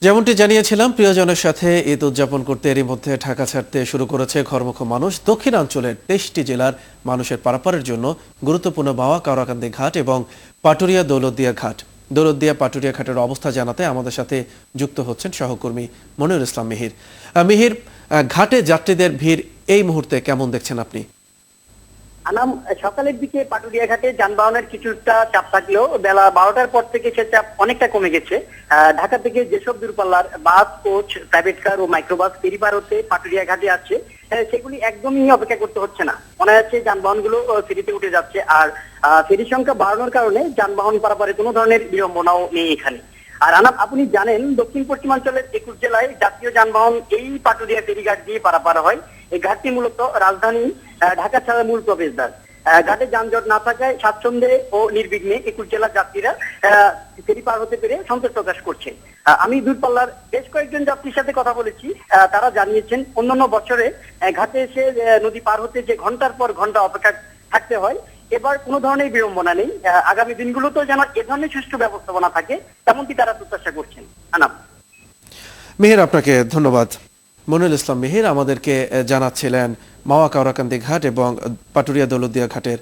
যেমনটি জানিয়েছিলাম, প্রিয়জনের সাথে ঈদ উদযাপন করতে এরই মধ্যে ঢাকা ছাড়তে শুরু করেছে ঘরমুখ মানুষ। দক্ষিণাঞ্চলের 23টি জেলার মানুষের পারাপারের জন্য গুরুত্বপূর্ণ মাওয়া কাওড়াকান্দি ঘাট এবং পাটুরিয়া দৌলতদিয়া ঘাট। দৌলতদিয়া পাটুরিয়া ঘাটের অবস্থা জানাতে আমাদের সাথে যুক্ত হচ্ছেন সহকর্মী মনিরুল ইসলাম মিহির। মিহির, ঘাটে যাত্রীদের ভিড় এই মুহূর্তে কেমন দেখছেন আপনি? আনাম, সকালের দিকে পাটুরিয়া ঘাটে যানবাহনের কিছুটা চাপ থাকলেও বেলা 12টার পর থেকে সে চাপ অনেকটা কমে গেছে। ঢাকা থেকে যেসব দূরপাল্লার বাস, কোচ, প্রাইভেট কার ও মাইক্রোবাস ফেরি পার হতে পাটুরিয়া ঘাটে আসছে, সেগুলি একদমই অপেক্ষা করতে হচ্ছে না। মনে হচ্ছে যানবাহনগুলো ফেরিতে উঠে যাচ্ছে। আর ফেরির সংখ্যা বাড়ানোর কারণে যানবাহন পারাপারে কোনো ধরনের বিড়ম্বনাও নেই এখানে। আর আনাম, আপনি জানেন দক্ষিণ পশ্চিমাঞ্চলের 21 জেলায় জাতীয় যানবাহন এই পাটুরিয়া ফেরিঘাট দিয়ে পারাপার হয়। এই ঘাটটি মূলত রাজধানী ঢাকা ছাড়া মূল প্রবেশদ্বার। ঘাটে যানজট না থাকায় স্বাচ্ছন্দ্যে ও নির্বিঘ্নে 21 জেলার যাত্রীরা ফেরি পার হতে পেরে সন্তোষ প্রকাশ করছে। আমি দূরপাল্লার বেশ কয়েকজন যাত্রীর সাথে কথা বলেছি। তারা জানিয়েছেন অন্যান্য বছরে ঘাটে এসে নদী পার হতে যে ঘন্টার পর ঘন্টা অপেক্ষা থাকতে হয়, এবার কোনো ধরনের বিড়ম্বনা নেই। আগামী দিনগুলোতেও যেন এ ধরনের সুষ্ঠু ব্যবস্থাপনা থাকে, তেমনটি তারা প্রত্যাশা করছেন। আনাম। মিহির, আপনাকে ধন্যবাদ। মনিরুল ইসলাম মিহির আমাদেরকে জানাচ্ছিলেন মাওয়া কাওড়াকান্দি ঘাট এবং পাটুরিয়া দৌলতদিয়া ঘাটের